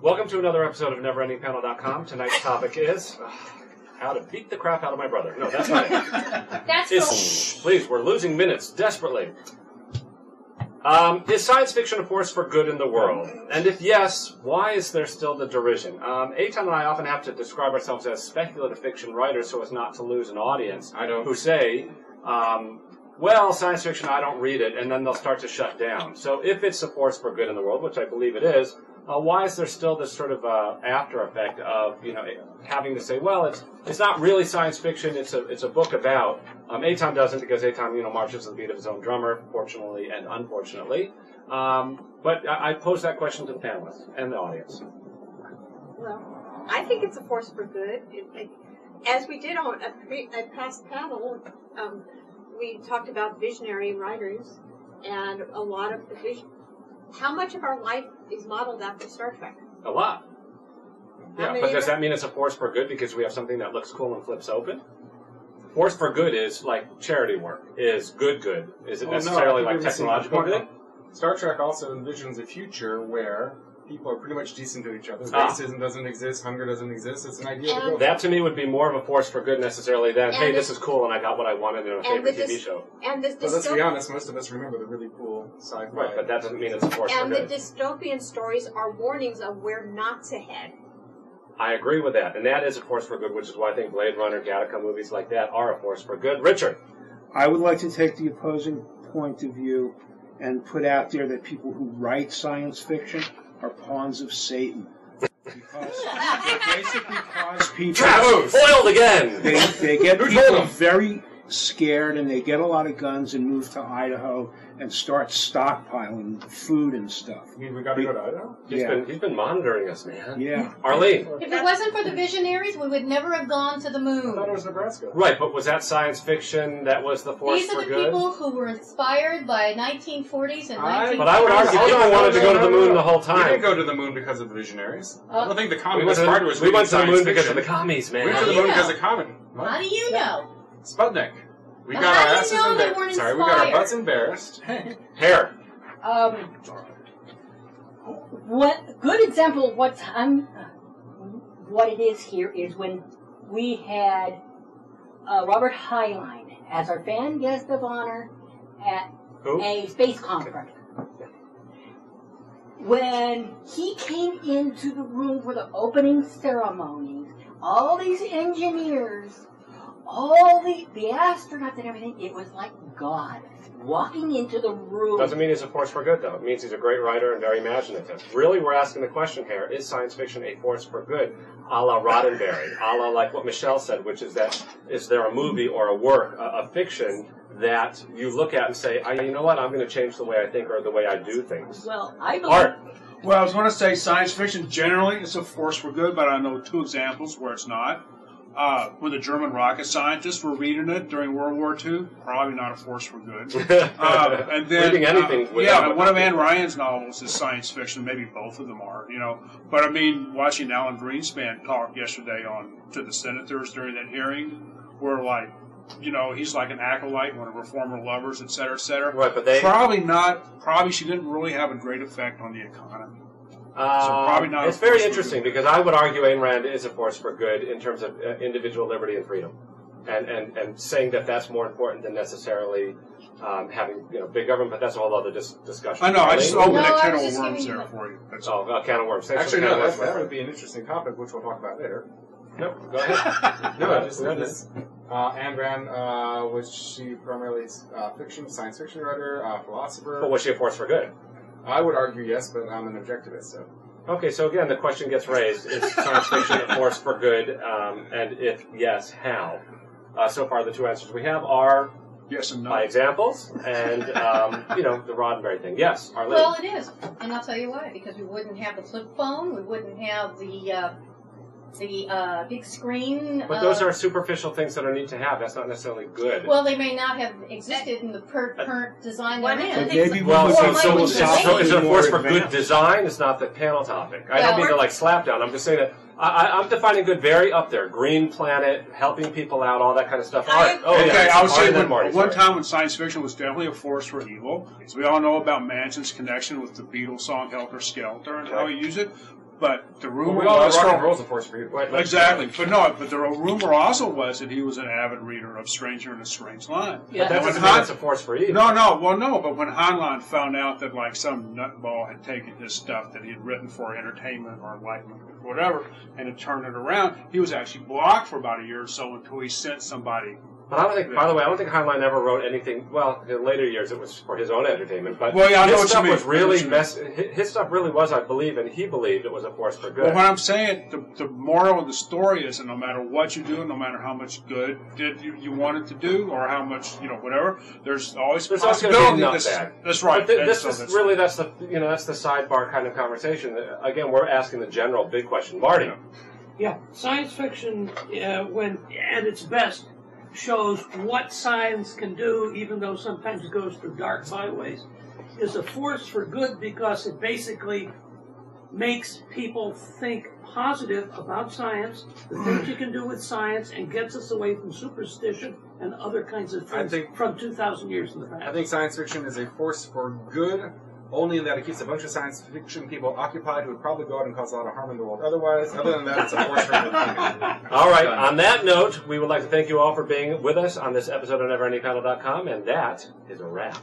Welcome to another episode of Neverendingpanel.com. Tonight's topic is how to beat the crap out of my brother. No, that's not it. That's Please, we're losing minutes desperately. Is science fiction a force for good in the world? And if yes, why is there still the derision? Eitan and I often have to describe ourselves as speculative fiction writers so as not to lose an audience who say, well, science fiction, I don't read it, and then they'll start to shut down. So if it's a force for good in the world, which I believe it is, why is there still this sort of after effect of having to say, well, it's not really science fiction, it's a book about. Eitan doesn't because Eitan marches to the beat of his own drummer, fortunately and unfortunately. But I pose that question to the panelists and the audience. Well, I think it's a force for good. As we did on a past panel, we talked about visionary writers and a lot of the vision. How much of our life is modeled after Star Trek? A lot. Yeah, but does that mean it's a force for good because we have something that looks cool and flips open? Force for good is like charity work, is good. Is it necessarily like technological good? Star Trek also envisions a future where people are pretty much decent to each other. Racism doesn't exist, hunger doesn't exist. It's an idea to go. That to me would be more of a force for good necessarily than, hey, this is cool and I got what I wanted in a favorite TV show. And but let's be honest, most of us remember the really cool sci-fi. Right, but that doesn't mean it's a force for good. And the dystopian stories are warnings of where not to head. I agree with that, and that is a force for good, which is why I think Blade Runner, Gattaca movies like that are a force for good. Richard? I would like to take the opposing point of view and put out there that people who write science fiction are pawns of Satan. Because they basically cause people... Foiled again! They get people very scared, and they get a lot of guns and move to Idaho and start stockpiling food and stuff. You mean we got to go to Idaho? He's been monitoring us, man. Yeah. Arlene? If it wasn't for the visionaries, we would never have gone to the moon. I thought it was Nebraska. Right, but was that science fiction that was the force for good? These are the people who were inspired by 1940s and 1950s. But I would argue people wanted to go to the moon the whole time. We didn't go to the moon because of the visionaries. I don't think the Communist Party was we went to the moon fiction. because of the commies, man. We went to the moon because of common. How do you know? Sputnik. We got our asses embarrassed. Sorry, we got our butts embarrassed. Hair. What good example of what it is here is when we had Robert Heinlein as our fan guest of honor at a space conference. When he came into the room for the opening ceremonies, all these engineers, all the astronauts and everything, it was like God walking into the room. Doesn't mean he's a force for good, though. It means he's a great writer and very imaginative. Really, we're asking the question here, is science fiction a force for good, a la Roddenberry, a la like what Michelle said, which is that, is there a movie or a work, a fiction, that you look at and say, you know what, I'm going to change the way I think or the way I do things? Well, I believe... Art. Well, I was going to say science fiction generally is a force for good, but I know two examples where it's not. When the German rocket scientists were reading it during World War II, probably not a force for good. And then, reading anything. One of Anne Ryan's novels is science fiction. Maybe both of them are, But I mean, watching Alan Greenspan talk yesterday to the senators during that hearing, where he's like an acolyte, one of her former lovers, et cetera, et cetera. Right, but they probably she didn't really have a great effect on the economy. So probably not. It's very interesting because I would argue Ayn Rand is a force for good in terms of individual liberty and freedom, and saying that that's more important than necessarily having big government. But that's a whole other discussion. I know. I just opened a can of worms there for you. That's all. A can of worms. Actually, no. That would be an interesting topic, which we'll talk about later. No, go ahead. No, I just said this. Ayn Rand, was she primarily fiction, science fiction writer, philosopher? But was she a force for good? I would argue yes, but I'm an objectivist, so. Okay, so again, the question gets raised: is science fiction a force for good? And if yes, how? So far, the two answers we have are yes and no. By examples, and the Roddenberry thing. Yes, Arlene. Well, it is, and I'll tell you why. Because we wouldn't have the flip phone, we wouldn't have the big screen. But those are superficial things that are neat to have. That's not necessarily good. Well, they may not have existed in the current design they're in. So is it a force for good design? It's not the panel topic. I don't mean to slap down. I'm just saying that I'm defining good very up there. Green planet, helping people out, all that kind of stuff. Art. I was saying one time when science fiction was definitely a force for evil. So we all know about Manson's connection with the Beatles song Helter Skelter and how he used it. But the rumor we all know was rock and roll's a force for you. exactly. But the rumor also was that he was an avid reader of Stranger in a Strange Land. But that doesn't mean it's a force for evil. No. But when Heinlein found out that like some nutball had taken his stuff that he had written for entertainment or enlightenment or whatever and had turned it around, he was actually blocked for about a year or so until he sent somebody. But I don't think, by the way, I don't think Heinlein ever wrote anything. Well, in later years it was for his own entertainment. But well, yeah, I know his what you stuff mean. was really his stuff really was, I believe, and he believed it was a force for good. Well, what I'm saying, the moral of the story is that no matter what you do, no matter how much good did you want it to do, or how much whatever, there's always There's possibility. always gonna be That's right. But that's the that's the sidebar kind of conversation. Again, we're asking the general big question, Marty. Yeah, science fiction, when at its best, shows what science can do, even though sometimes it goes through dark byways, is a force for good because it basically makes people think positive about science, the things you can do with science, and gets us away from superstition and other kinds of things from 2,000 years in the past. I think science fiction is a force for good, only in that it keeps a bunch of science fiction people occupied who would probably go out and cause a lot of harm in the world otherwise. Other than that, it's a force for good. All right, on that note, we would like to thank you all for being with us on this episode of NeverendingPanel.com, and that is a wrap.